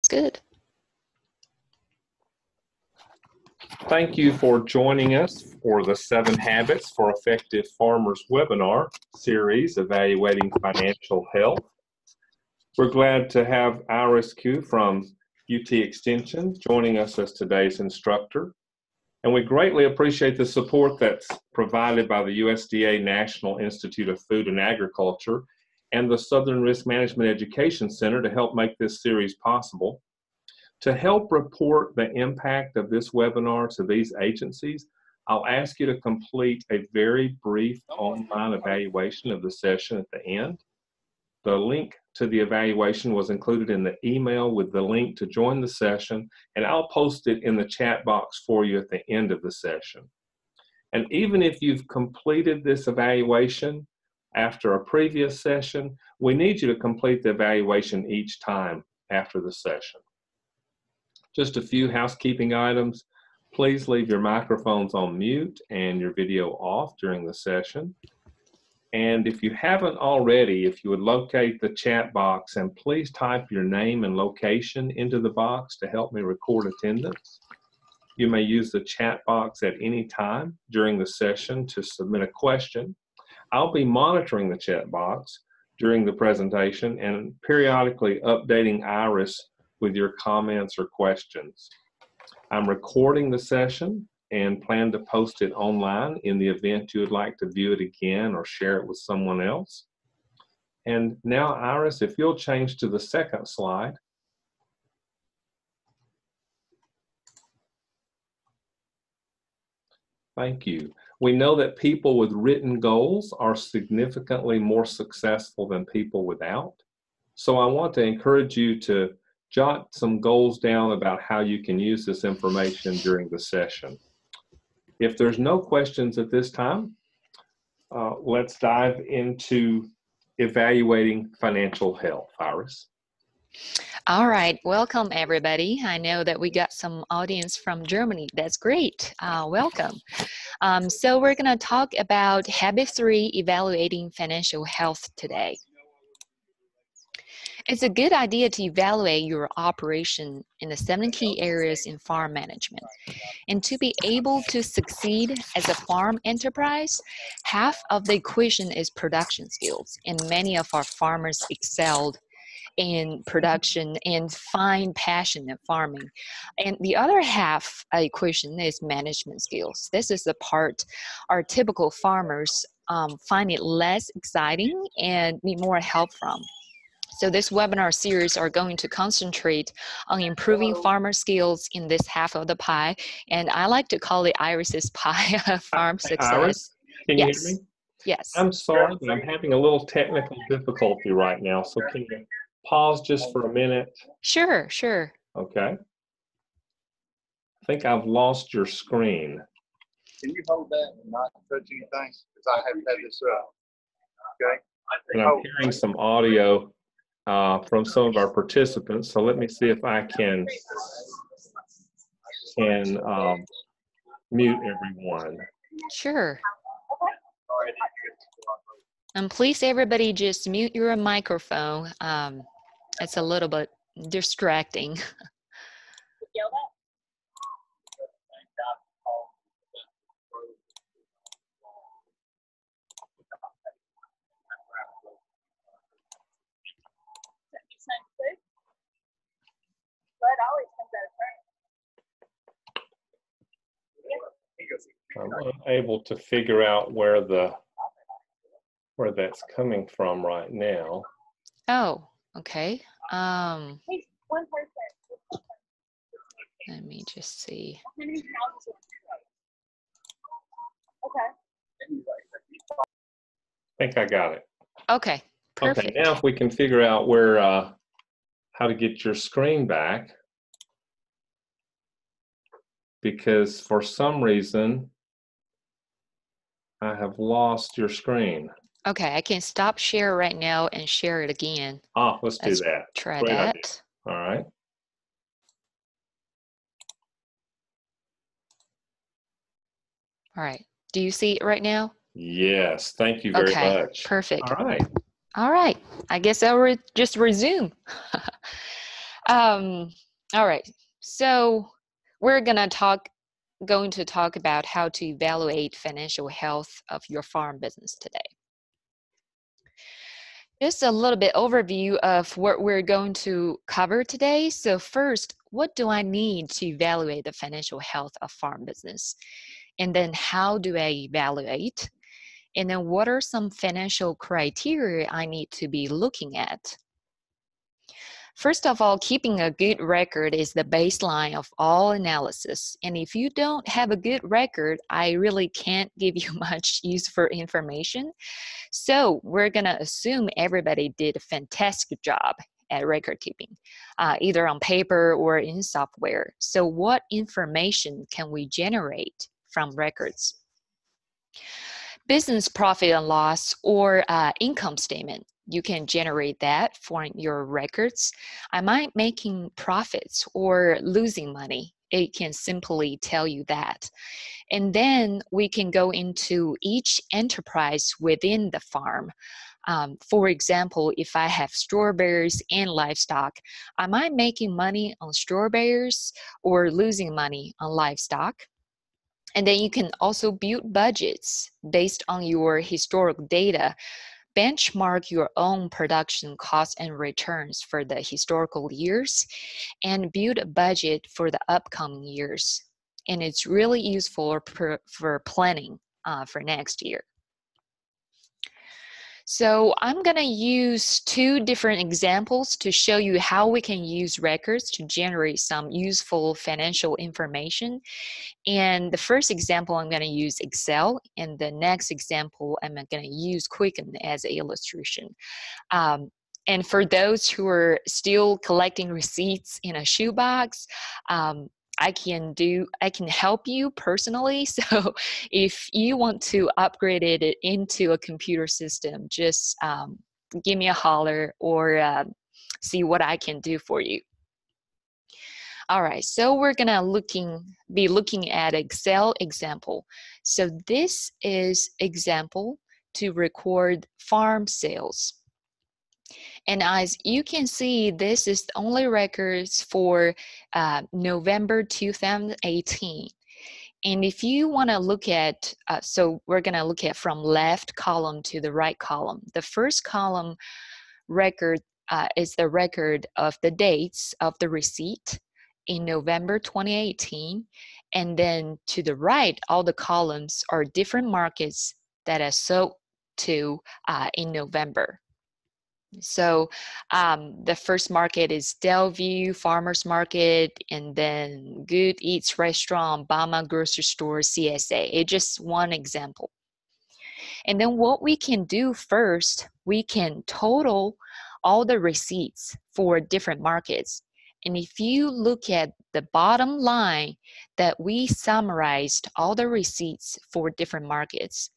good. Thank you for joining us for the 7 Habits for Effective Farmers webinar series, Evaluating Financial Health. We're glad to have Iris Q from UT Extension joining us as today's instructor. And we greatly appreciate the support that's provided by the USDA National Institute of Food and Agriculture and the Southern Risk Management Education Center to help make this series possible. To help report the impact of this webinar to these agencies, I'll ask you to complete a very brief online evaluation of the session at the end. The link to the evaluation was included in the email with the link to join the session, and I'll post it in the chat box for you at the end of the session. And even if you've completed this evaluation after a previous session, we need you to complete the evaluation each time after the session. Just a few housekeeping items. Please leave your microphones on mute and your video off during the session. And if you haven't already, if you would locate the chat box and please type your name and location into the box to help me record attendance. You may use the chat box at any time during the session to submit a question. I'll be monitoring the chat box during the presentation and periodically updating Iris with your comments or questions. I'm recording the session and plan to post it online in the event you would like to view it again or share it with someone else. And now, Iris, if you'll change to the second slide. Thank you. We know that people with written goals are significantly more successful than people without. So I want to encourage you to jot some goals down about how you can use this information during the session. If there's no questions at this time, let's dive into evaluating financial health. Iris. All right, welcome everybody. I know that we got some audience from Germany. That's great. Welcome. So we're going to talk about Habit 3, Evaluating Financial Health today. It's a good idea to evaluate your operation in the 7 key areas in farm management. And to be able to succeed as a farm enterprise, half of the equation is production skills. And many of our farmers excelled in production and find passion in farming. And the other half equation is management skills. This is the part our typical farmers find it less exciting and need more help from. So this webinar series are going to concentrate on improving farmer skills in this half of the pie. And I like to call it Iris's pie of farm success. Iris, can you hear me? Yes. I'm sorry, but I'm having a little technical difficulty right now. So can you pause just for a minute? Sure, sure. Okay. I think I've lost your screen. Can you hold that and not touch anything? Because I have had this up. Okay. And I'm hearing some audio from some of our participants. So let me see if I can mute everyone. Sure. And please, everybody, just mute your microphone. It's a little bit distracting. I'm unable to figure out where that's coming from right now. Oh, okay. Let me just see. I think I got it. Okay, perfect. Okay, now if we can figure out where how to get your screen back, because for some reason I have lost your screen. Okay, I can stop share right now and share it again. Let's do that. Try Great that. idea. All right. All right. Do you see it right now? Yes. Thank you very much. Perfect. All right. All right. I guess I'll just resume. All right. So we're going to talk about how to evaluate financial health of your farm business today. Just a little bit overview of what we're going to cover today. So first, what do I need to evaluate the financial health of farm business? And then how do I evaluate? And then what are some financial criteria I need to be looking at? First of all, keeping a good record is the baseline of all analysis. And if you don't have a good record, I really can't give you much useful information. So we're going to assume everybody did a fantastic job at record keeping, either on paper or in software. So what information can we generate from records? Business profit and loss or income statement. You can generate that for your records. Am I making profits or losing money? It can simply tell you that. And then we can go into each enterprise within the farm. For example, if I have strawberries and livestock, am I making money on strawberries or losing money on livestock? And then you can also build budgets based on your historical data. Benchmark your own production costs and returns for the historical years and build a budget for the upcoming years. And it's really useful for planning for next year. So I'm going to use two different examples to show you how we can use records to generate some useful financial information. And the first example, I'm going to use Excel, and the next example, I'm going to use Quicken as an illustration. And for those who are still collecting receipts in a shoebox, I can help you personally. So if you want to upgrade it into a computer system, just give me a holler or see what I can do for you. All right, so we're gonna be looking at Excel example. So this is example to record farm sales. And as you can see, this is the only records for November 2018. And if you want to look at, so we're going to look at from left column to the right column. The first column record is the record of the dates of the receipt in November 2018. And then to the right, all the columns are different markets that are sold to in November. So the first market is Delview Farmers Market, and then Good Eats Restaurant, Bama Grocery Store, CSA. It's just one example. And then what we can do first, we can total all the receipts for different markets. And if you look at the bottom line, that we summarized all the receipts for different markets.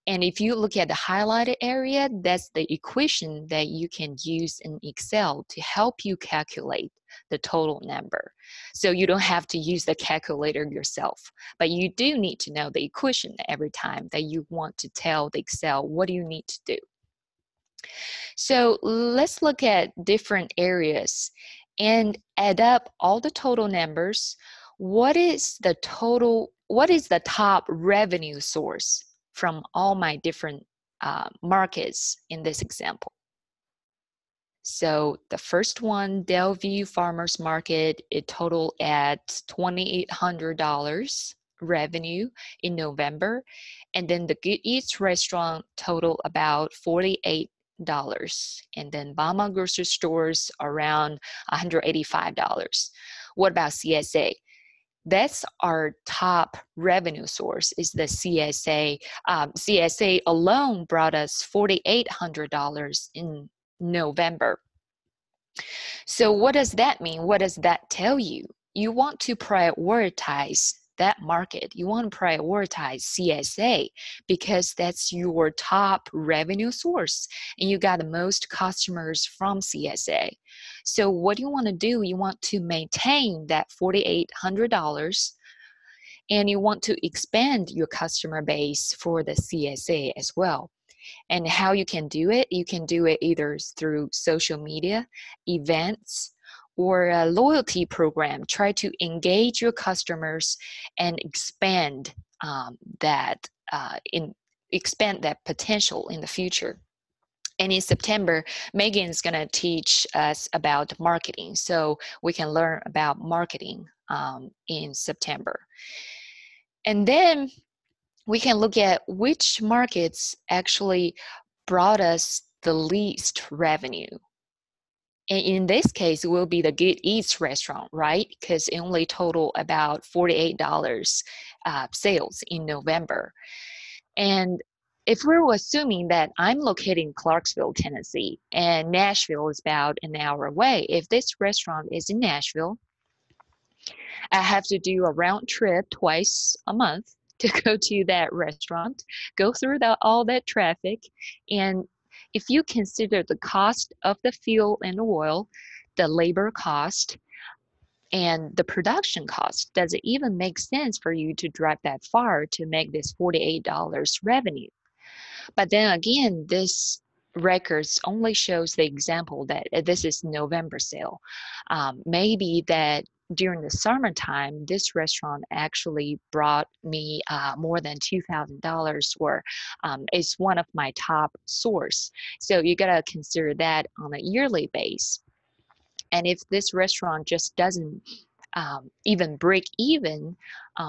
And if you look at the highlighted area, that's the equation that you can use in Excel to help you calculate the total number. So you don't have to use the calculator yourself, but you do need to know the equation every time that you want to tell the Excel what do you need to do. So let's look at different areas and add up all the total numbers. What is the top revenue source from all my different markets in this example? So the first one, Delview Farmers Market, it totaled at $2,800 revenue in November. And then the Good Eats restaurant totaled about $48. And then Bama grocery stores around $185. What about CSA? That's our top revenue source is the CSA. CSA alone brought us $4,800 in November. So what does that mean? What does that tell you? You want to prioritize that market. You want to prioritize CSA because that's your top revenue source and you got the most customers from CSA. So what you want to do, you want to maintain that $4,800 and you want to expand your customer base for the CSA as well. And how you can do it, you can do it either through social media, events, or a loyalty program. Try to engage your customers and expand expand that potential in the future. And in September, Megan's going to teach us about marketing, so we can learn about marketing in September. And then we can look at which markets actually brought us the least revenue. And in this case, it will be the Good Eats restaurant, right? Because it only total about $48 sales in November. And if we're assuming that I'm located in Clarksville, Tennessee, and Nashville is about an hour away, if this restaurant is in Nashville, I have to do a round trip twice a month to go to that restaurant, go through all that traffic. And if you consider the cost of the fuel and oil, the labor cost, and the production cost, does it even make sense for you to drive that far to make this $48 revenue? But then again, this records only shows the example that this is November sale. Maybe that during the summertime, this restaurant actually brought me more than $2,000, or is one of my top source. So you gotta consider that on a yearly base. And if this restaurant just doesn't even break even,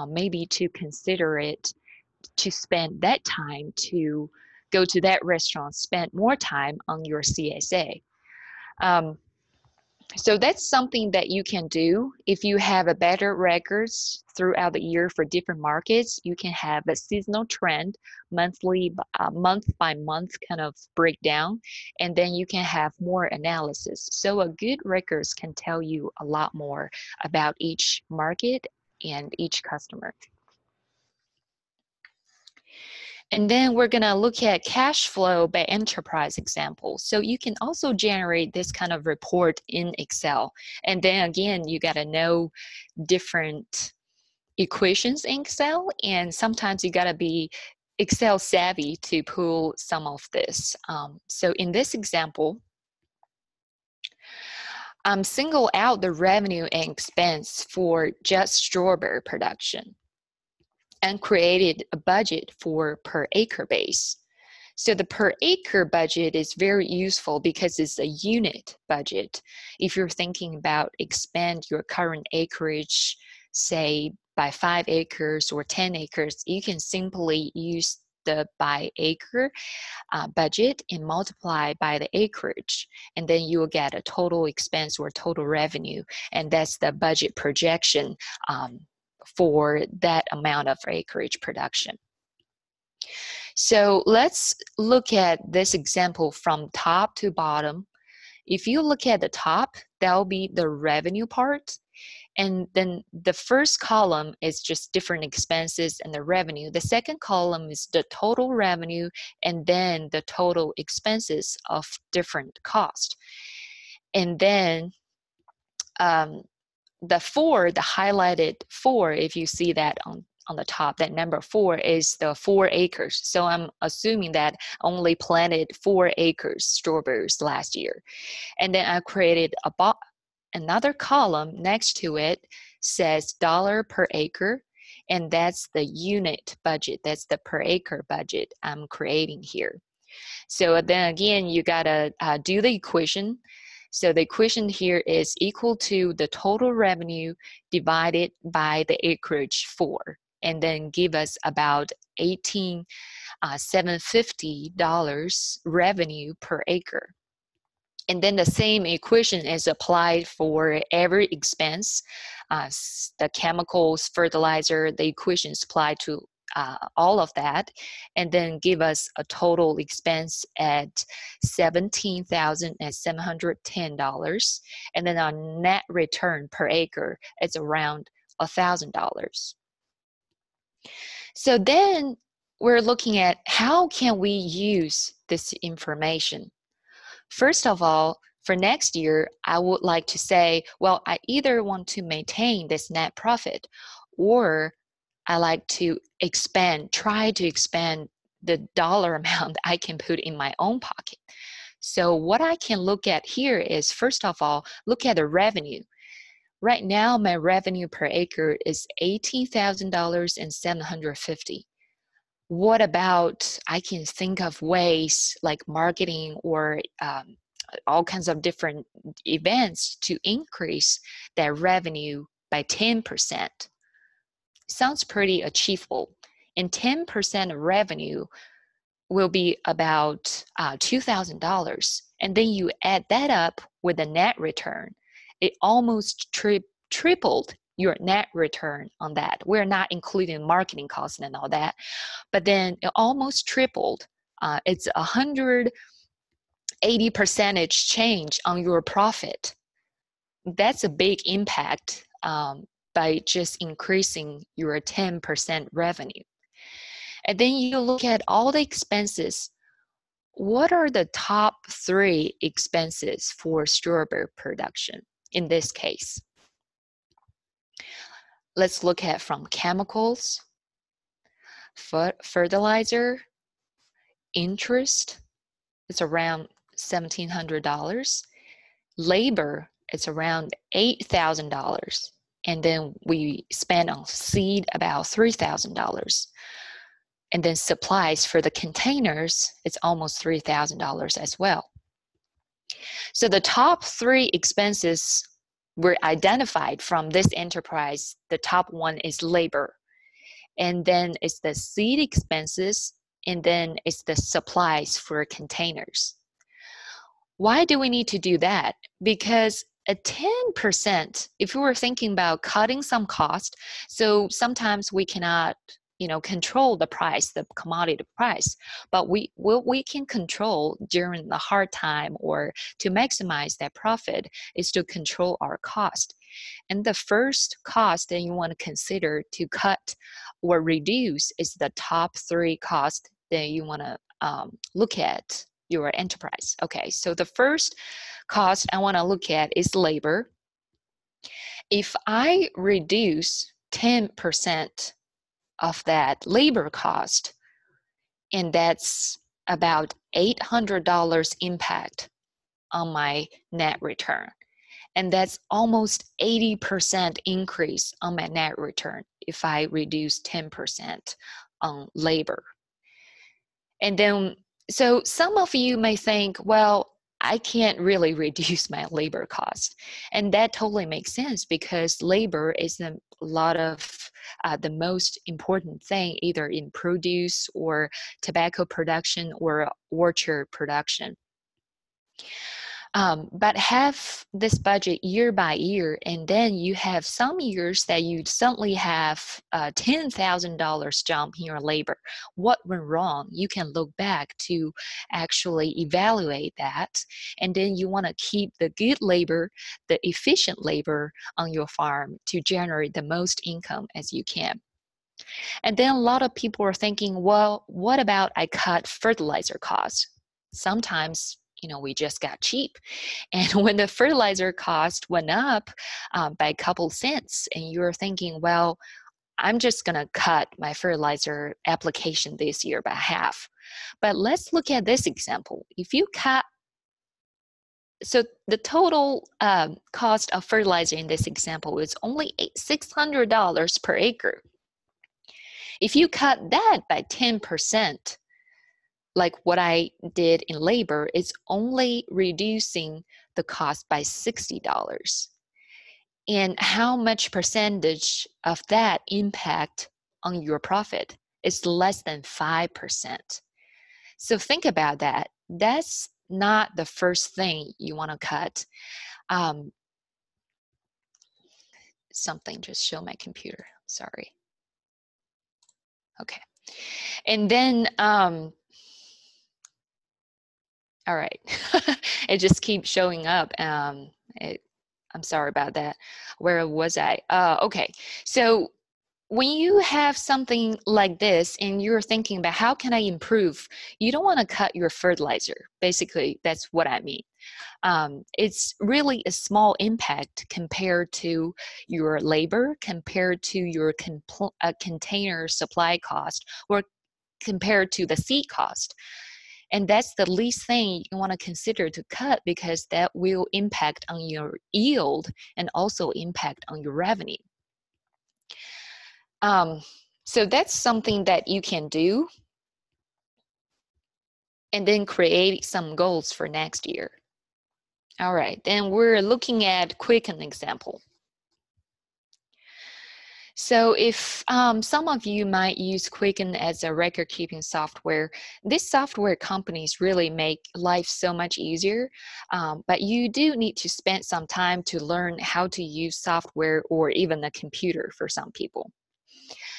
maybe to consider it to spend that time to go to that restaurant, spend more time on your CSA. So that's something that you can do. If you have a better records throughout the year for different markets, you can have a seasonal trend, month by month kind of breakdown, and then you can have more analysis. So a good records can tell you a lot more about each market and each customer. And then we're going to look at cash flow by enterprise example. So you can also generate this kind of report in Excel. And then again, you got to know different equations in Excel, and sometimes you got to be Excel savvy to pull some of this. So in this example, single out the revenue and expense for just strawberry production, and created a budget for per acre base. So the per acre budget is very useful because it's a unit budget. If you're thinking about expand your current acreage, say by 5 acres or 10 acres, you can simply use the by acre budget and multiply by the acreage, and then you will get a total expense or total revenue, and that's the budget projection for that amount of acreage production. So let's look at this example from top to bottom. If you look at the top, that'll be the revenue part. And then the first column is just different expenses and the revenue. The second column is the total revenue and then the total expenses of different costs. And then the highlighted 4, if you see that on the top, that number 4 is the 4 acres. So I'm assuming that only planted 4 acres strawberries last year. And then I created another column next to it, says dollar per acre, and that's the unit budget. That's the per acre budget I'm creating here. So then again, you gotta do the equation. So the equation here is equal to the total revenue divided by the acreage 4, and then give us about $18,750 revenue per acre. And then the same equation is applied for every expense, the chemicals, fertilizer, the equations apply to all of that, and then give us a total expense at $17,710, and then our net return per acre is around $1,000. So then we're looking at how can we use this information. First of all, for next year, I would like to say, well, I either want to maintain this net profit, or I like to try to expand the dollar amount I can put in my own pocket. So what I can look at here is, first of all, look at the revenue. Right now, my revenue per acre is $18,750. What about, I can think of ways like marketing or all kinds of different events to increase that revenue by 10%. Sounds pretty achievable. And 10% of revenue will be about $2,000. And then you add that up with the net return. It almost tripled your net return on that. We're not including marketing costs and all that, but then it almost tripled. It's 180% change on your profit. That's a big impact by just increasing your 10% revenue. And then you look at all the expenses. What are the top 3 expenses for strawberry production in this case? Let's look at from chemicals, fertilizer, interest, it's around $1,700. Labor, it's around $8,000. And then we spend on seed about $3,000. And then supplies for the containers, it's almost $3,000 as well. So the top 3 expenses were identified from this enterprise. The top one is labor. And then it's the seed expenses. And then it's the supplies for containers. Why do we need to do that? Because at 10%, if we were thinking about cutting some cost, so sometimes we cannot control the price, the commodity price, but we can control during the hard time or to maximize that profit is to control our cost. And the first cost that you want to consider to cut or reduce is the top 3 costs that you want to look at your enterprise. Okay, so the first cost I want to look at is labor. If I reduce 10% of that labor cost, and that's about $800 impact on my net return. And that's almost 80% increase on my net return if I reduce 10% on labor. And then, so some of you may think, well, I can't really reduce my labor cost. And that totally makes sense because labor is a lot of the most important thing either in produce or tobacco production or orchard production. But have this budget year by year, and then you have some years that you suddenly have a $10,000 jump in your labor. What went wrong? You can look back to actually evaluate that, and then you want to keep the good labor, the efficient labor on your farm to generate the most income as you can. And then a lot of people are thinking, well, what about I cut fertilizer costs? Sometimes we just got cheap. And when the fertilizer cost went up by a couple cents, and you're thinking, well, I'm just going to cut my fertilizer application this year by half. But let's look at this example. If you cut, so the total cost of fertilizer in this example is only $600 per acre. If you cut that by 10%, like what I did in labor, it's only reducing the cost by $60. And how much percentage of that impact on your profit is less than 5%. So think about that. That's not the first thing you want to cut. Something just showed my computer, sorry. Okay. And then, all right, it just keeps showing up. I'm sorry about that. Where was I? Okay, so when you have something like this and you're thinking about how can I improve, you don't want to cut your fertilizer. Basically, that's what I mean. It's really a small impact compared to your labor, compared to your container supply cost, or compared to the seed cost. And that's the least thing you want to consider to cut, because that will impact on your yield and also impact on your revenue. So that's something that you can do, and then create some goals for next year. All right, then we're looking at Quicken Example. So if some of you might use Quicken as a record-keeping software, these software companies really make life so much easier, but you do need to spend some time to learn how to use software or even a computer for some people.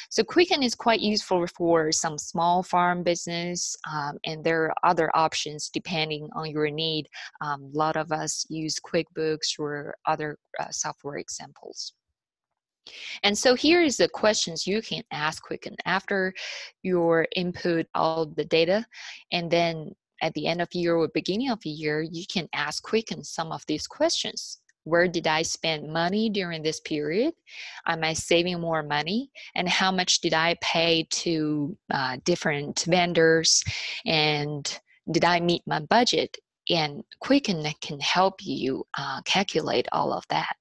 So Quicken is quite useful for some small farm business, and there are other options depending on your need. A lot of us use QuickBooks or other software examples. And so here is the questions you can ask Quicken after your input all the data, and then at the end of the year or beginning of the year, you can ask Quicken some of these questions. Where did I spend money during this period? Am I saving more money? And how much did I pay to different vendors? And did I meet my budget? And Quicken can help you calculate all of that.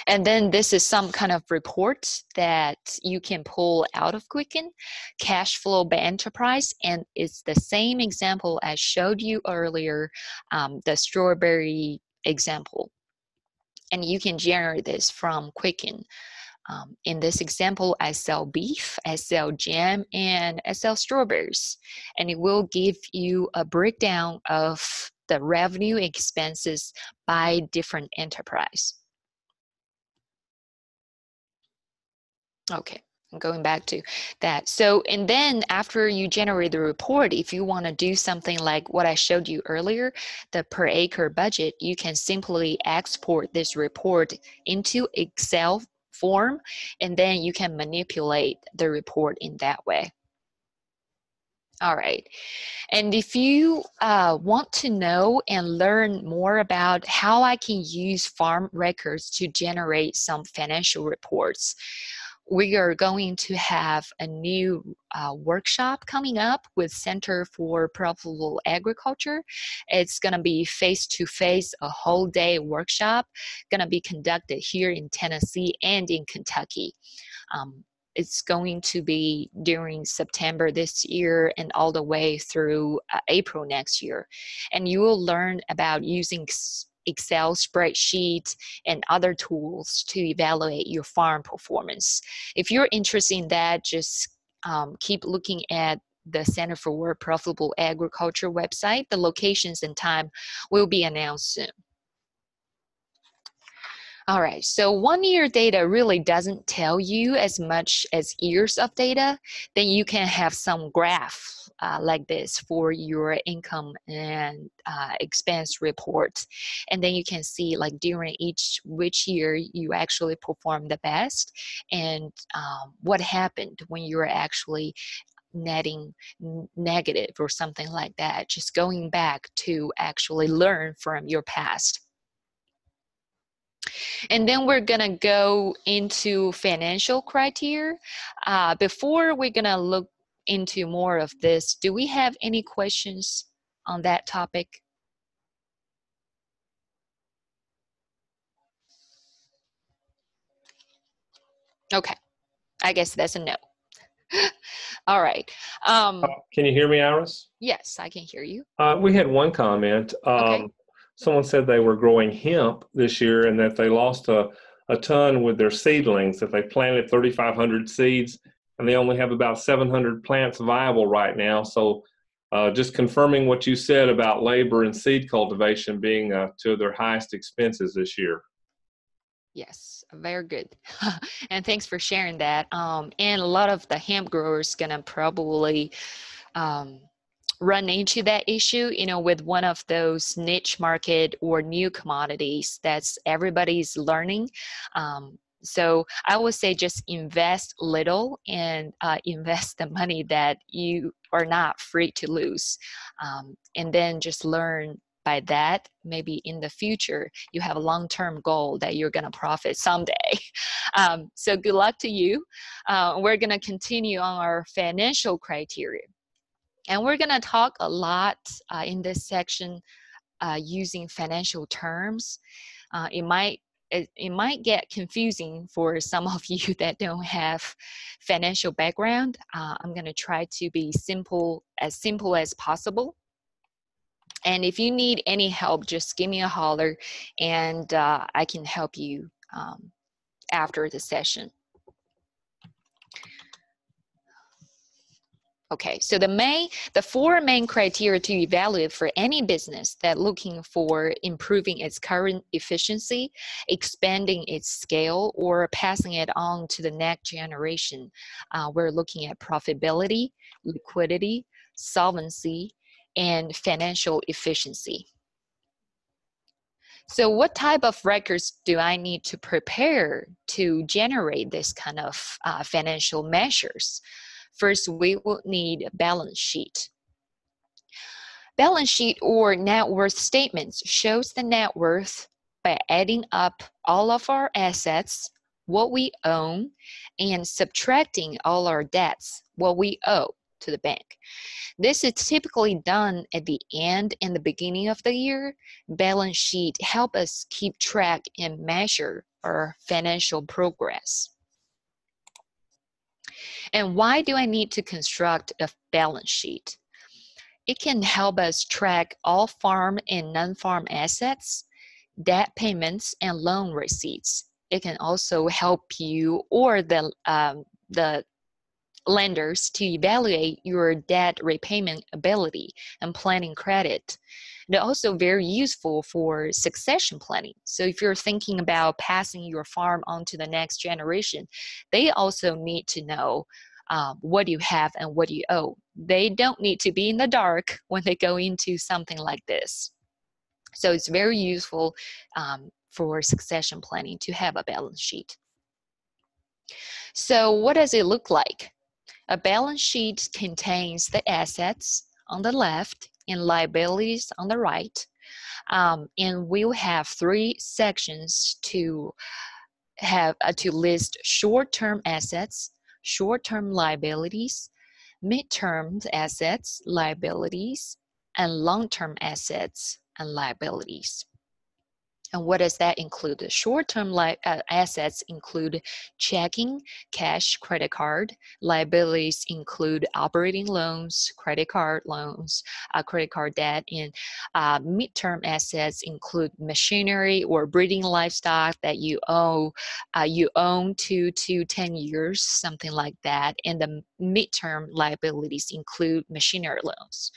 And then this is some kind of report that you can pull out of Quicken, cash flow by enterprise, and it's the same example I showed you earlier, the strawberry example. And you can generate this from Quicken. In this example, I sell beef, I sell jam, and I sell strawberries. And it will give you a breakdown of the revenue expenses by different enterprise. Okay, I'm going back to that. So, and then after you generate the report, if you want to do something like what I showed you earlier, the per acre budget, you can simply export this report into Excel form, and then you can manipulate the report in that way. All right. And if you want to know and learn more about how I can use farm records to generate some financial reports, we are going to have a new workshop coming up with Center for Profitable Agriculture. It's going to be face-to-face, a whole day workshop, going to be conducted here in Tennessee and in Kentucky. It's going to be during September this year and all the way through April next year. And you will learn about using Excel spreadsheets and other tools to evaluate your farm performance. If you're interested in that, just keep looking at the Center for Profitable Agriculture website. The locations and time will be announced soon. All right, so 1 year data really doesn't tell you as much as years of data. Then you can have some graph like this for your income and expense reports. And then you can see like during which year you actually performed the best, and what happened when you were actually netting negative or something like that. Just going back to actually learn from your past. And then we're gonna go into financial criteria. Before we're gonna look into more of this, do we have any questions on that topic? Okay, I guess that's a no. All right. Can you hear me, Iris? Yes, I can hear you. We had one comment. Okay. Someone said they were growing hemp this year and that they lost a ton with their seedlings, that they planted 3,500 seeds and they only have about 700 plants viable right now. So just confirming what you said about labor and seed cultivation being two of their highest expenses this year. Yes, very good. And thanks for sharing that. And a lot of the hemp growers gonna probably run into that issue, you know, with one of those niche market or new commodities that's everybody's learning. So I would say just invest little and invest the money that you are not free to lose. And then just learn by that. Maybe in the future, you have a long-term goal that you're going to profit someday. So good luck to you. We're going to continue on our financial criteria. And we're going to talk a lot in this section using financial terms. It might get confusing for some of you that don't have financial background. I'm going to try to be simple as possible. And if you need any help, just give me a holler, and I can help you after the session. Okay, so the four main criteria to evaluate for any business that looking for improving its current efficiency, expanding its scale, or passing it on to the next generation. We're looking at profitability, liquidity, solvency, and financial efficiency. So what type of records do I need to prepare to generate this kind of financial measures? First, we will need a balance sheet. Balance sheet or net worth statements shows the net worth by adding up all of our assets, what we own, and subtracting all our debts, what we owe to the bank. This is typically done at the end and the beginning of the year. Balance sheet help us keep track and measure our financial progress. And why do I need to construct a balance sheet? It can help us track all farm and non-farm assets, debt payments, and loan receipts. It can also help you or the lenders to evaluate your debt repayment ability and planning credit. They're also very useful for succession planning. So if you're thinking about passing your farm on to the next generation, they also need to know what you have and what you owe. They don't need to be in the dark when they go into something like this. So it's very useful for succession planning to have a balance sheet. So what does it look like? A balance sheet contains the assets on the left and liabilities on the right. And we'll have three sections to list short-term assets, short-term liabilities, mid-term assets, liabilities, and long-term assets and liabilities. And what does that include? The short-term assets include checking, cash, credit card. Liabilities include operating loans, credit card loans, credit card debt. And mid-term assets include machinery or breeding livestock that you own 2 to 10 years, something like that. And the mid-term liabilities include machinery loans.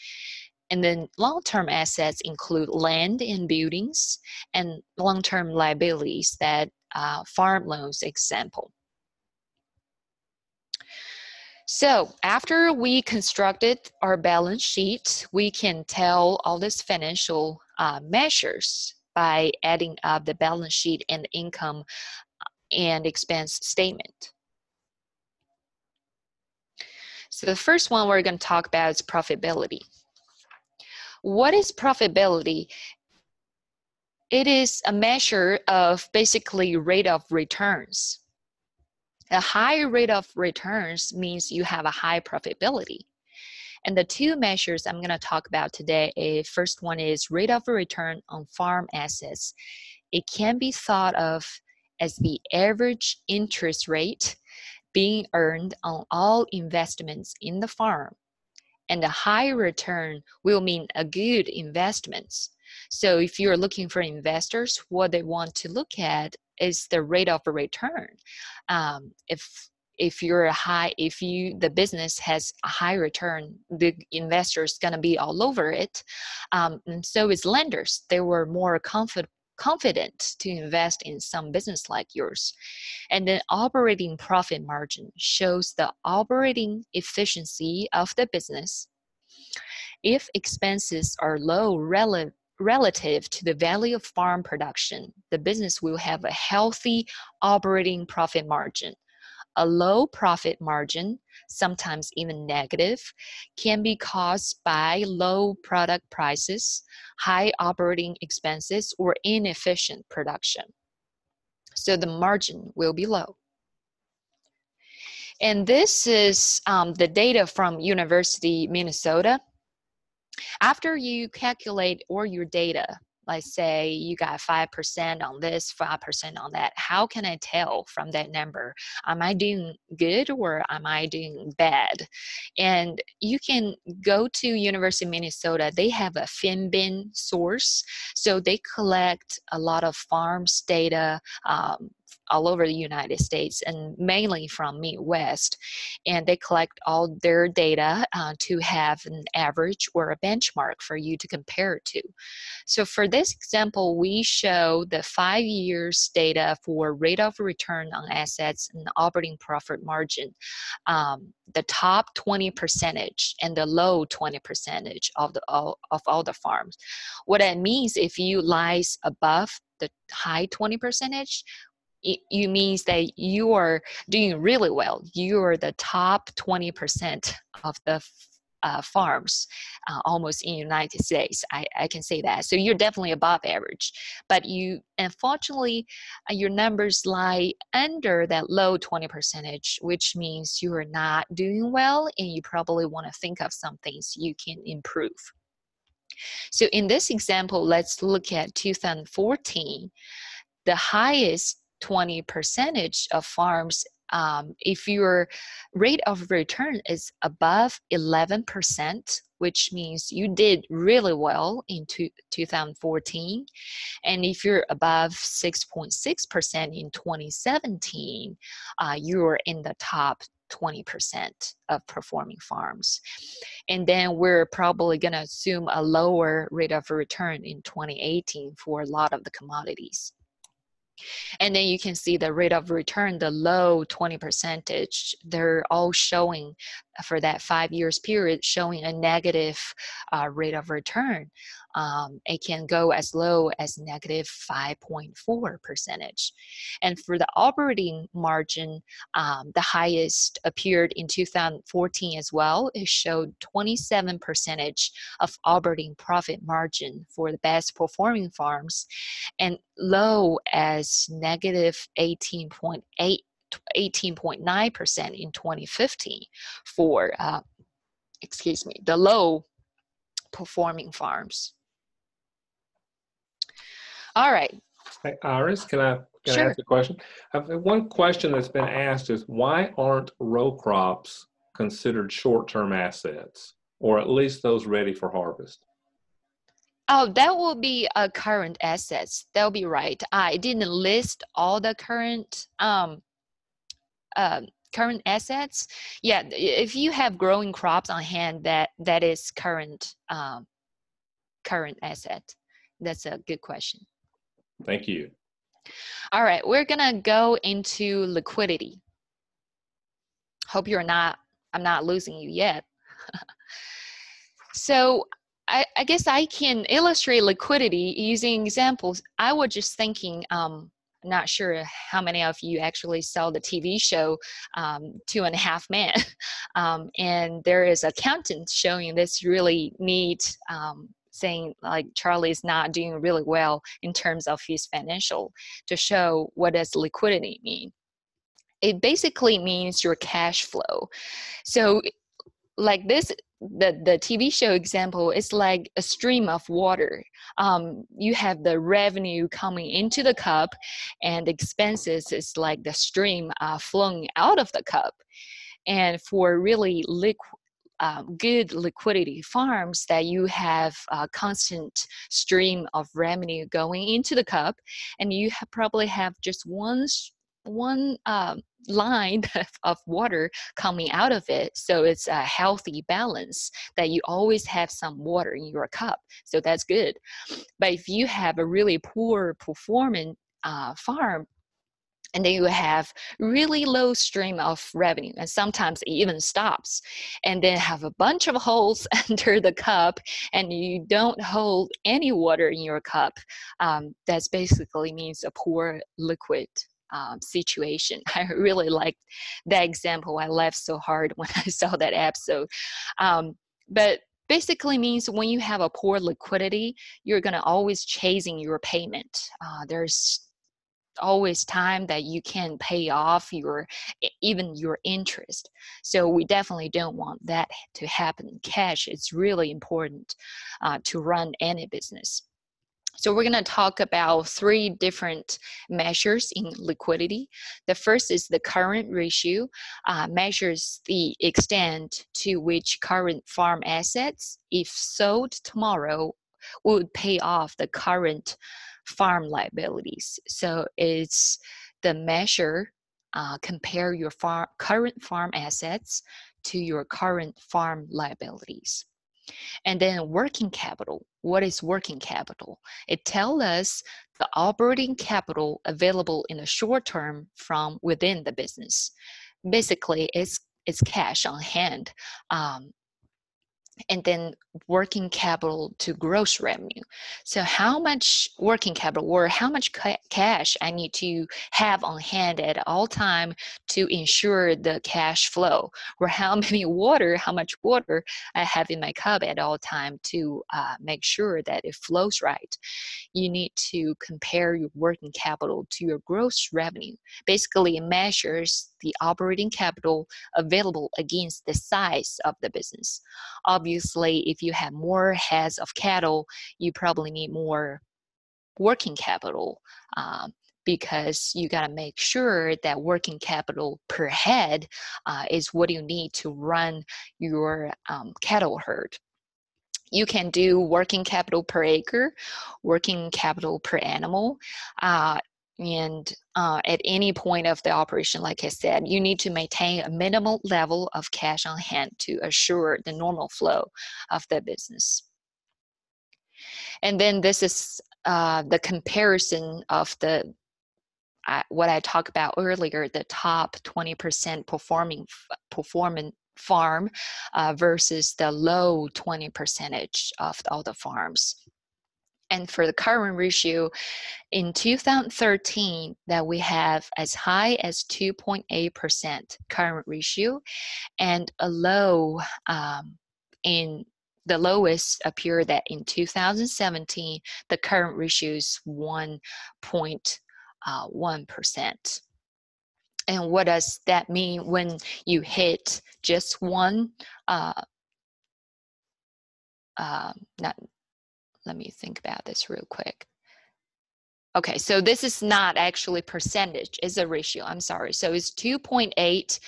And then long-term assets include land and buildings, and long-term liabilities that farm loans example. So after we constructed our balance sheet, we can tell all these financial measures by adding up the balance sheet and income and expense statement. So the first one we're going to talk about is profitability. What is profitability? It is a measure of basically rate of returns. A high rate of returns means you have a high profitability. And the two measures I'm going to talk about today, first one is rate of return on farm assets. It can be thought of as the average interest rate being earned on all investments in the farm. And a high return will mean a good investments. So if you're looking for investors, what they want to look at is the rate of return. If the business has a high return, the investor's gonna be all over it. And so is lenders. They were more confident to invest in some business like yours. And then operating profit margin shows the operating efficiency of the business. If expenses are low relative to the value of farm production, the business will have a healthy operating profit margin. A low profit margin, sometimes even negative, can be caused by low product prices, high operating expenses, or inefficient production. So the margin will be low. And this is the data from University Minnesota. After you calculate all your data, like say you got 5% on this, 5% on that, how can I tell from that number, am I doing good or am I doing bad? And you can go to University of Minnesota. They have a FinBin source, so they collect a lot of farms data all over the United States and mainly from Midwest, and they collect all their data to have an average or a benchmark for you to compare it to. So for this example, we show the 5 years data for rate of return on assets and operating profit margin, the top 20% and the low 20% of all the farms. What that means, if you lies above the high 20%, it means that you are doing really well. You are the top 20% of the farms almost in the United States. I can say that. So you're definitely above average. But you, unfortunately, your numbers lie under that low 20%, which means you are not doing well and you probably want to think of some things you can improve. So in this example, let's look at 2014. The highest 20% of farms, if your rate of return is above 11%, which means you did really well in 2014, and if you're above 6.6% in 2017, you're in the top 20% of performing farms. And then we're probably going to assume a lower rate of return in 2018 for a lot of the commodities. And then you can see the rate of return, the low 20%, they're all showing for that 5 years period, showing a negative rate of return. It can go as low as negative 5.4%. And for the operating margin, the highest appeared in 2014 as well. It showed 27% of operating profit margin for the best performing farms, and low as negative 18.9% in 2015 for, the low performing farms. All right. Hey, Iris, can I Sure. ask a question? One question that's been asked is, why aren't row crops considered short-term assets, or at least those ready for harvest? Oh, that will be current assets. That'll be right. I didn't list all the current current assets. Yeah, if you have growing crops on hand, that is current current asset. That's a good question. Thank you. All right, we're gonna go into liquidity. Hope I'm not losing you yet. So I guess I can illustrate liquidity using examples. I was just thinking, not sure how many of you actually saw the TV show 2.5 Men. And there is an accountant showing this really neat saying like Charlie's not doing really well in terms of his financial, to show what does liquidity mean. It basically means your cash flow. So like this, the TV show example is like a stream of water. You have the revenue coming into the cup, and expenses is like the stream flowing out of the cup. And for really good liquidity farms, that you have a constant stream of revenue going into the cup, and you probably have just one line of water coming out of it. So it's a healthy balance that you always have some water in your cup. So that's good. But if you have a really poor performing farm, and then you have really low stream of revenue, and sometimes it even stops, and then have a bunch of holes under the cup, and you don't hold any water in your cup, that basically means a poor liquid situation. I really liked that example. I laughed so hard when I saw that episode. But basically means when you have a poor liquidity, you're going to always chasing your payment. There's always time that you can pay off even your interest. So we definitely don't want that to happen. Cash is really important to run any business. So we're going to talk about 3 different measures in liquidity. The first is the current ratio, measures the extent to which current farm assets, if sold tomorrow, would pay off the current farm liabilities. So it's the measure, compare your current farm assets to your current farm liabilities. And then working capital. What is working capital? It tells us the operating capital available in the short term from within the business. Basically, it's cash on hand. And then working capital to gross revenue. So how much working capital or how much cash I need to have on hand at all time to ensure the cash flow, or how much water I have in my cup at all time to make sure that it flows right. You need to compare your working capital to your gross revenue. Basically, it measures the operating capital available against the size of the business. Obviously, if you have more heads of cattle, you probably need more working capital because you got to make sure that working capital per head is what you need to run your cattle herd. You can do working capital per acre, working capital per animal, and at any point of the operation, like I said, you need to maintain a minimal level of cash on hand to assure the normal flow of the business. And then this is the comparison of the what I talked about earlier, the top 20% performing farm versus the low 20% of all the farms. And for the current ratio, in 2013, that we have as high as 2.8% current ratio, and a low in the lowest appear that in 2017, the current ratio is 1.1%. And what does that mean when you hit just one? Let me think about this real quick. Okay, so this is not actually percentage, it's a ratio, I'm sorry. So it's 2.8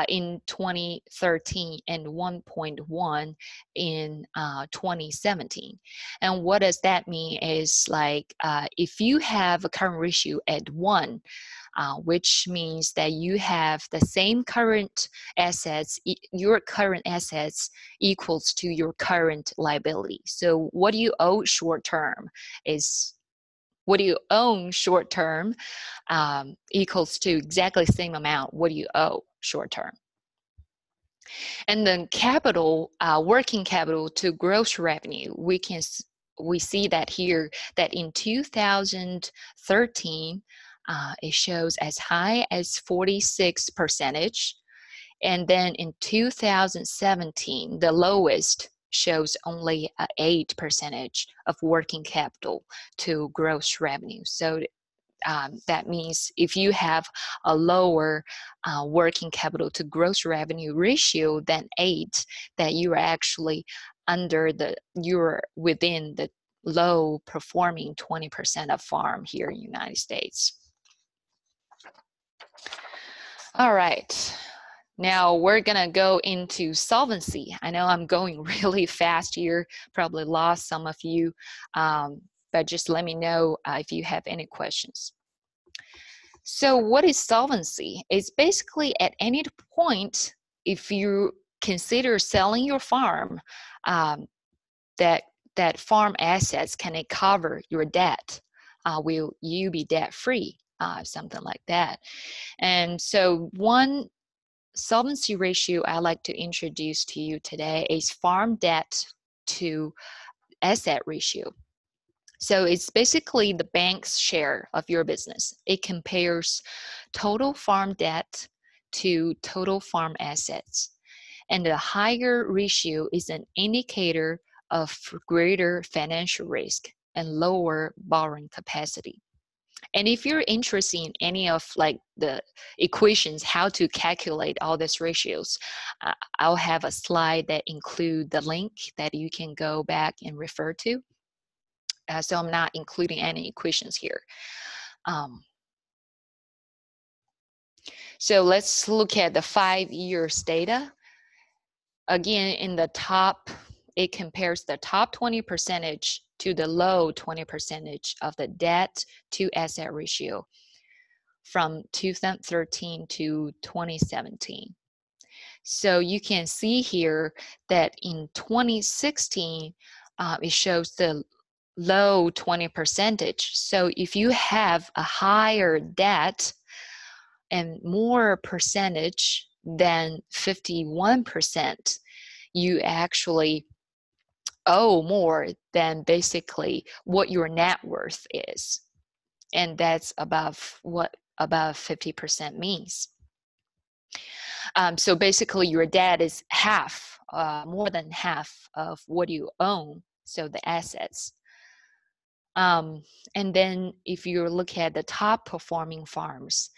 in 2013 and 1.1 in 2017. And what does that mean is like if you have a current ratio at 1, which means that you have the same current assets, your current assets equals to your current liability. So what do you owe short term is what do you own short term equals to exactly the same amount what do you owe short term. And then capital, working capital to gross revenue, we see that here that in 2013 it shows as high as 46%, and then in 2017 the lowest shows only 8% of working capital to gross revenue. So that means if you have a lower working capital to gross revenue ratio than 8, that you are actually you're within the low performing 20% of farm here in the United States. All right. Now we're gonna go into solvency. I know I'm going really fast here, probably lost some of you, but just let me know if you have any questions. So what is solvency? It's basically at any point, if you consider selling your farm, that farm assets can cover your debt. Will you be debt free? Something like that. And so one solvency ratio I like to introduce to you today is farm debt to asset ratio. So it's basically the bank's share of your business. It compares total farm debt to total farm assets. And the higher ratio is an indicator of greater financial risk and lower borrowing capacity. And if you're interested in any of like the equations, how to calculate all these ratios, I'll have a slide that include the link that you can go back and refer to. So I'm not including any equations here. So let's look at the 5 years data. Again, in the top, it compares the top 20% to the low 20% of the debt to asset ratio from 2013 to 2017. So you can see here that in 2016, it shows the low 20%. So if you have a higher debt and more percentage than 51%, you actually owe more than basically what your net worth is. And that's above what above 50% means. So basically your debt is half, more than half of what you own, so the assets. And then if you look at the top performing farms,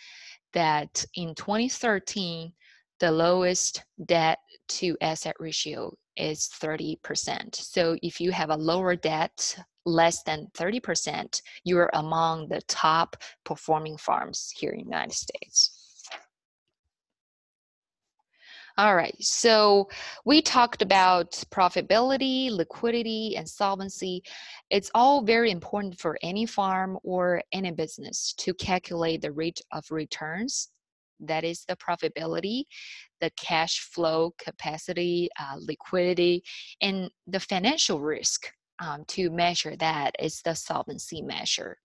that in 2013, the lowest debt to asset ratio is 30%. So if you have a lower debt, less than 30%, you're among the top performing farms here in the United States. All right, so we talked about profitability, liquidity, and solvency. It's all very important for any farm or any business to calculate the rate of returns. That is the profitability, the cash flow capacity, liquidity, and the financial risk. To measure that is the solvency measure.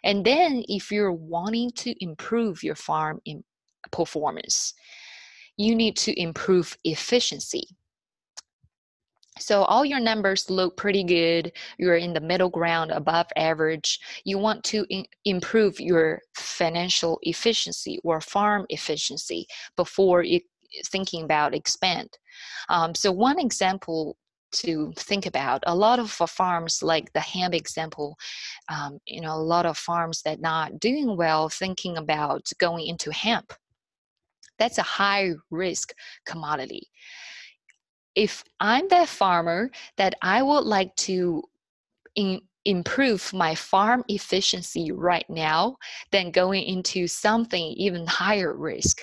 And then if you're wanting to improve your farm performance, you need to improve efficiency. So all your numbers look pretty good. You're in the middle ground, above average. You want to improve your financial efficiency or farm efficiency before thinking about expand. So one example to think about, a lot of farms like the hemp example, a lot of farms that not doing well thinking about going into hemp. That's a high risk commodity. If I'm that farmer that I would like to improve my farm efficiency right now, then going into something even higher risk,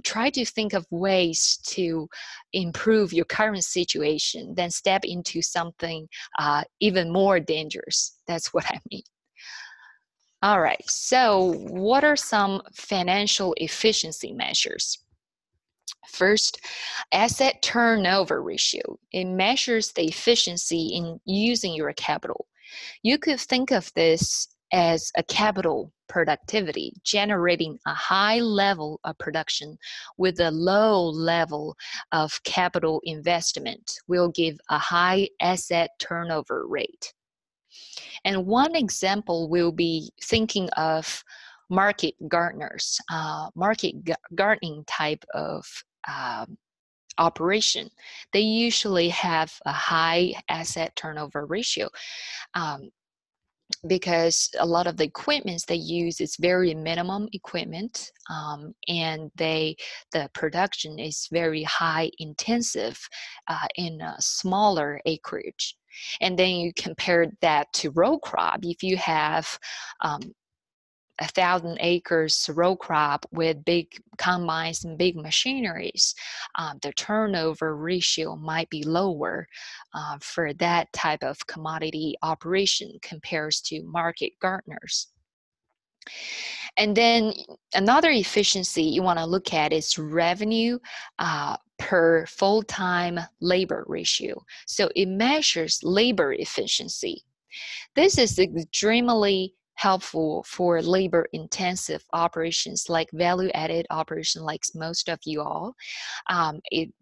try to think of ways to improve your current situation, then step into something even more dangerous. That's what I mean. All right, so what are some financial efficiency measures? First, asset turnover ratio. It measures the efficiency in using your capital. You could think of this as a capital productivity, generating a high level of production with a low level of capital investment will give a high asset turnover rate. And one example will be thinking of market gardeners, market gardening type of operation. They usually have a high asset turnover ratio because a lot of the equipment they use is very minimum equipment, and the production is very high intensive in a smaller acreage. And then you compare that to row crop. If you have 1,000 acres row crop with big combines and big machineries, the turnover ratio might be lower for that type of commodity operation compared to market gardeners. And then another efficiency you want to look at is revenue per full-time labor ratio. So it measures labor efficiency. This is extremely helpful for labor-intensive operations like value-added operation like most of you all. It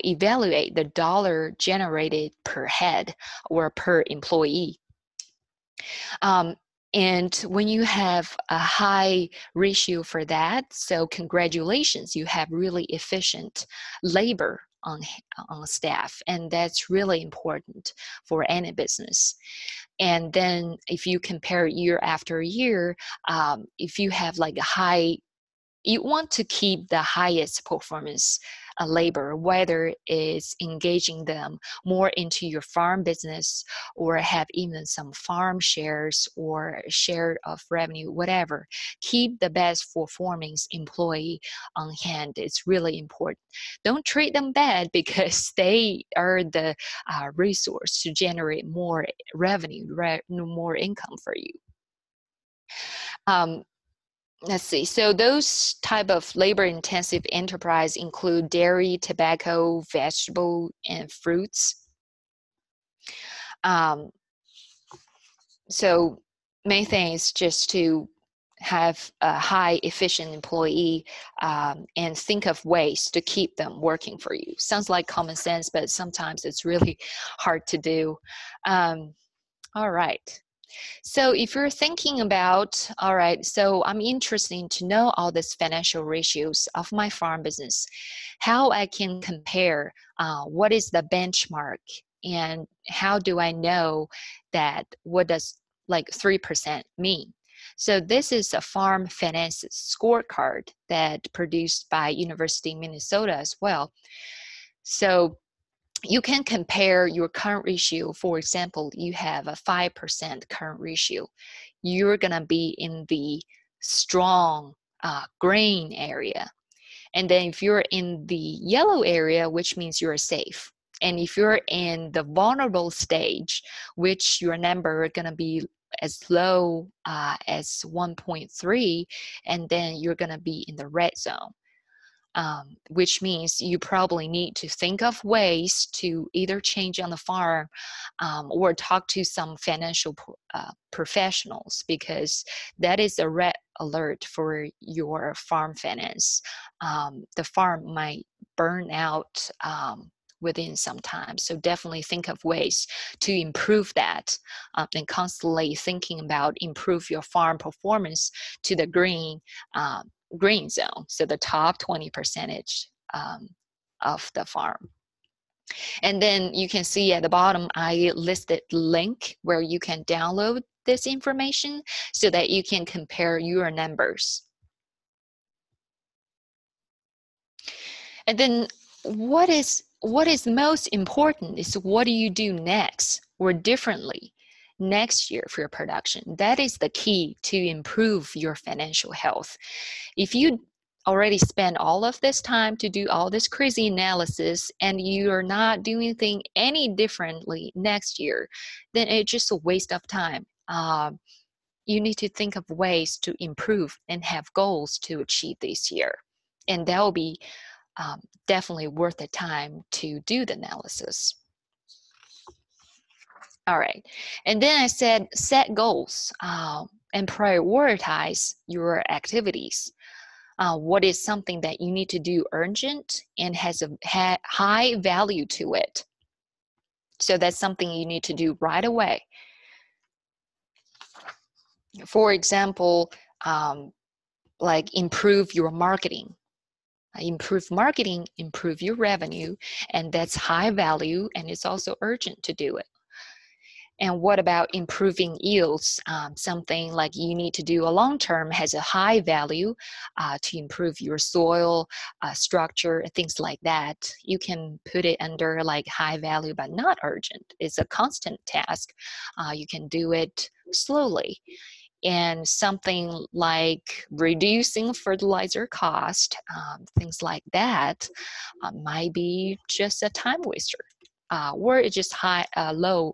evaluate the dollar generated per head or per employee. And when you have a high ratio for that, so congratulations, you have really efficient labor on staff, and that's really important for any business. And then if you compare year after year, if you have like a high, you want to keep the highest performance labor, whether it's engaging them more into your farm business or have even some farm shares or share of revenue, whatever. Keep the best performing employee on hand. It's really important. Don't treat them bad because they are the resource to generate more revenue, more income for you. Let's see. So those type of labor-intensive enterprise include dairy, tobacco, vegetable, and fruits. So main thing is just to have a high efficient employee and think of ways to keep them working for you. Sounds like common sense, but sometimes it's really hard to do. All right. So if you're thinking about, all right, so I'm interested to know all these financial ratios of my farm business, how I can compare, what is the benchmark, and how do I know that what does like 3% mean? So this is a farm finance scorecard that produced by University of Minnesota as well. So you can compare your current ratio. For example, you have a 5% current ratio. You're going to be in the strong green area. And then if you're in the yellow area, which means you're safe. And if you're in the vulnerable stage, which your number is going to be as low as 1.3, and then you're going to be in the red zone. Which means you probably need to think of ways to either change on the farm or talk to some financial professionals, because that is a red alert for your farm finance. The farm might burn out within some time. So definitely think of ways to improve that and constantly thinking about improve your farm performance to the green zone, so the top 20% of the farm. And then you can see at the bottom, I listed the link where you can download this information so that you can compare your numbers. And then what is most important is what do you do next or differently next year for your production. That is the key to improve your financial health. If you already spend all of this time to do all this crazy analysis and you are not doing anything any differently next year, then it's just a waste of time. You need to think of ways to improve and have goals to achieve this year. And that will be definitely worth the time to do the analysis. All right, and then I said set goals and prioritize your activities. What is something that you need to do urgent and has a high value to it? So that's something you need to do right away. For example, like improve your marketing. Improve marketing, improve your revenue, and that's high value and it's also urgent to do it. And what about improving yields? Something like you need to do a long term has a high value to improve your soil structure, things like that. You can put it under like high value but not urgent. It's a constant task. You can do it slowly. And something like reducing fertilizer cost, things like that might be just a time waster. Or it's just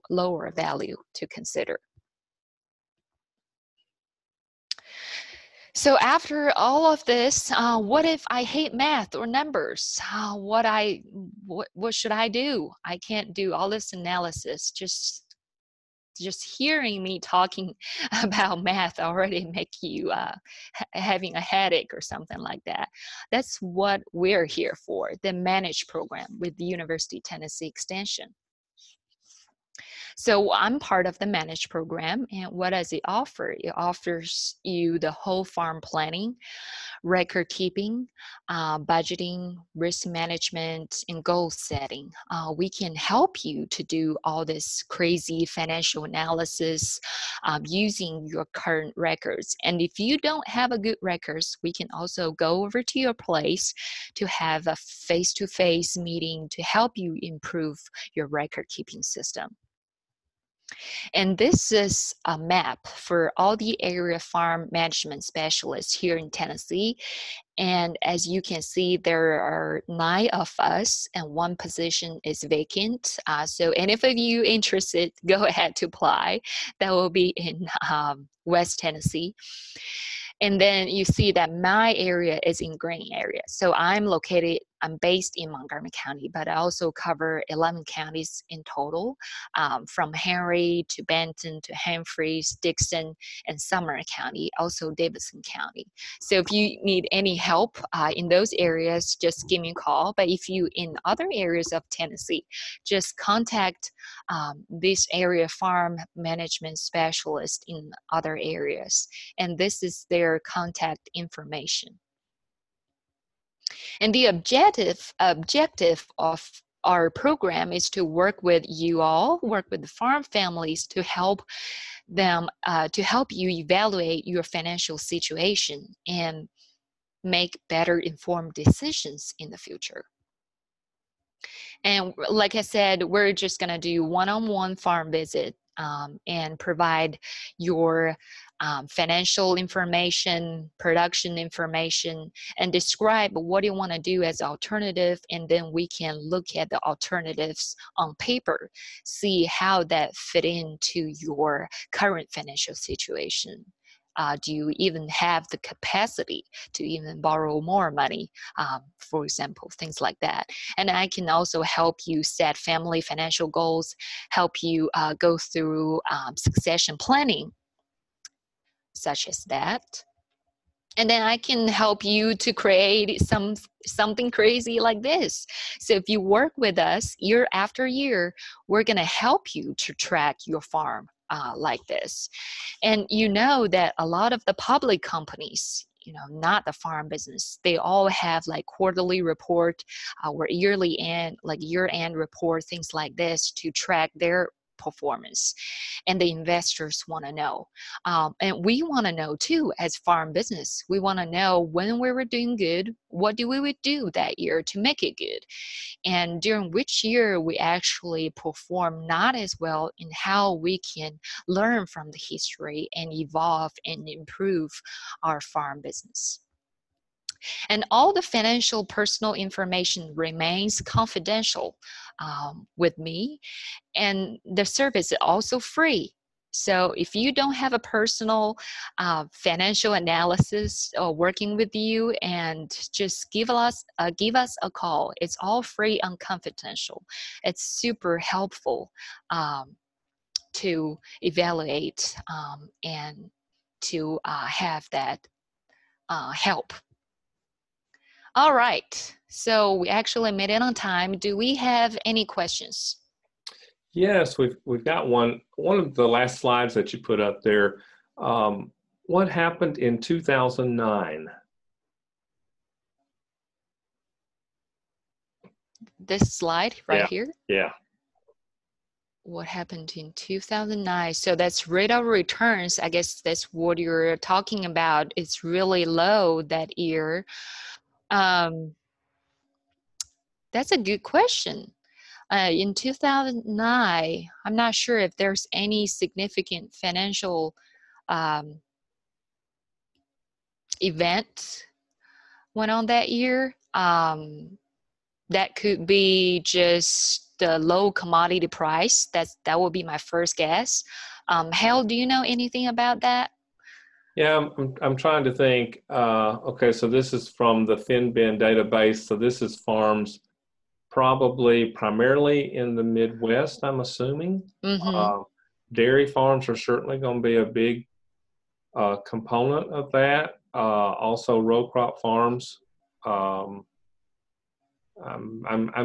lower value to consider. So after all of this, what if I hate math or numbers? What should I do? I can't do all this analysis. Just hearing me talking about math already make you having a headache or something like that. That's what we're here for, the Manage program with the University of Tennessee Extension. So I'm part of the managed program, and what does it offer? It offers you the whole farm planning, record keeping, budgeting, risk management, and goal setting. We can help you to do all this crazy financial analysis using your current records. And if you don't have a good records, we can also go over to your place to have a face-to-face meeting to help you improve your record keeping system. And this is a map for all the area farm management specialists here in Tennessee. And as you can see, there are 9 of us and 1 position is vacant. So any of you interested, go ahead to apply. That will be in West Tennessee. And then you see that my area is in green area. So I'm based in Montgomery County, but I also cover 11 counties in total, from Henry to Benton to Humphreys, Dixon, and Sumner County, also Davidson County. So if you need any help in those areas, just give me a call. But if you in other areas of Tennessee, just contact this area farm management specialist in other areas. And this is their contact information. And the objective of our program is to work with you all, work with the farm families to help them, to help you evaluate your financial situation and make better informed decisions in the future. And like I said, we're just going to do one-on-one farm visit and provide your financial information, production information, and describe what you want to do as alternative. And then we can look at the alternatives on paper, see how that fit into your current financial situation. Do you even have the capacity to even borrow more money, for example, things like that. And I can also help you set family financial goals, help you go through succession planning, such as that. And then I can help you to create something crazy like this. So if you work with us year after year, we're going to help you to track your farm like this. And you know that a lot of the public companies, not the farm business, they all have like quarterly report or yearly end, like year-end report, things like this to track their performance. And the investors want to know. And we want to know too, as farm business. We want to know when we were doing good, what do we would do that year to make it good? And during which year we actually perform not as well, in how we can learn from the history and evolve and improve our farm business. And all the financial personal information remains confidential with me, and the service is also free. So if you don't have a personal financial analysis working with you, and just give us a call. It's all free and confidential. It's super helpful to evaluate and to have that help. All right, so we actually made it on time. Do we have any questions? Yes, we've got one. One of the last slides that you put up there. What happened in 2009? This slide right here? Yeah. What happened in 2009? So that's rate of returns. I guess that's what you're talking about. It's really low that year. That's a good question. In 2009, I'm not sure if there's any significant financial event went on that year. That could be just the low commodity price. That would be my first guess. Hal, do you know anything about that? Yeah, I'm trying to think. Okay, so this is from the FinBin database. So this is farms probably primarily in the Midwest, I'm assuming. Mm-hmm. Dairy farms are certainly going to be a big component of that. Also row crop farms. I'm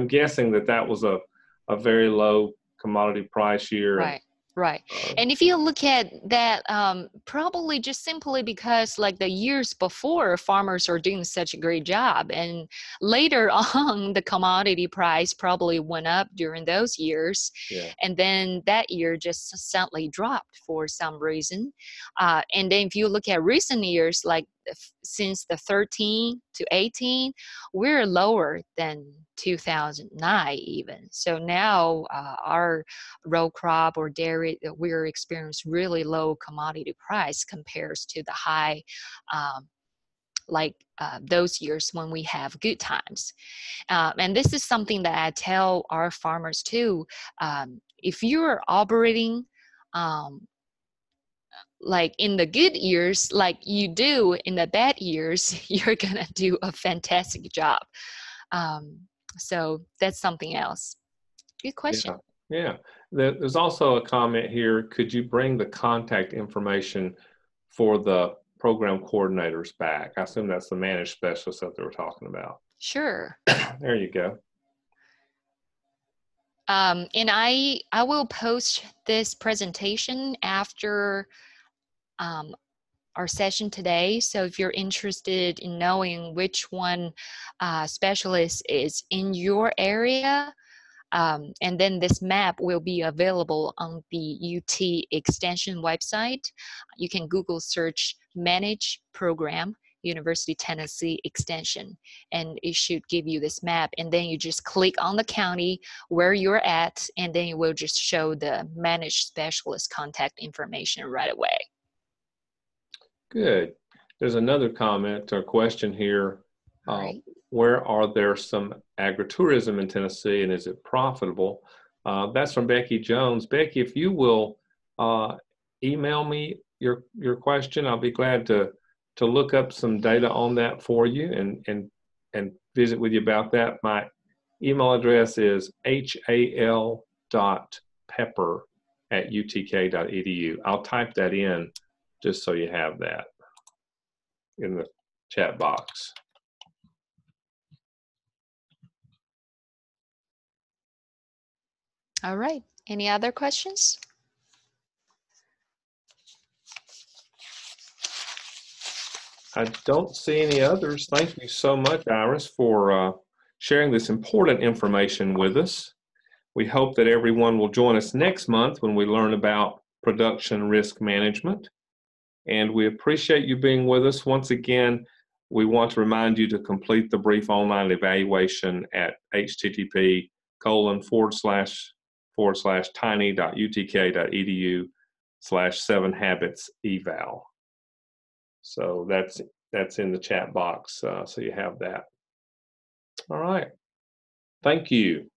guessing that was a very low commodity price year. Right. Right. And if you look at that, probably just simply because like the years before, farmers are doing such a great job. And later on, the commodity price probably went up during those years. Yeah. And then that year just suddenly dropped for some reason. And then if you look at recent years, like since the 13 to 18, we're lower than 2009 even. So now our row crop or dairy, we're experiencing really low commodity price compares to the high those years when we have good times. And this is something that I tell our farmers too. If you're operating like in the good years, like you do in the bad years, you're gonna do a fantastic job. So that's something else. Good question. Yeah. There's also a comment here. Could you bring the contact information for the program coordinators back? I assume that's the managed specialist that they were talking about. Sure. There you go. And I will post this presentation after our session today. So if you're interested in knowing which one specialist is in your area, and then this map will be available on the UT Extension website. You can Google search Manage Program, University of Tennessee Extension, and it should give you this map. And then you just click on the county where you're at, and then it will just show the Managed Specialist contact information right away. Good. There's another comment or question here. Right. Where are there some agritourism in Tennessee, and is it profitable? That's from Becky Jones. Becky, if you will email me your question, I'll be glad to look up some data on that for you and visit with you about that. My email address is hal.pepper@utk.edu. I'll type that in just so you have that in the chat box. All right. Any other questions? I don't see any others. Thank you so much, Iris, for sharing this important information with us. We hope that everyone will join us next month when we learn about production risk management. And we appreciate you being with us. Once again, we want to remind you to complete the brief online evaluation at http://tiny.utk.edu/7habits-eval. So that's in the chat box, so you have that. All right. Thank you.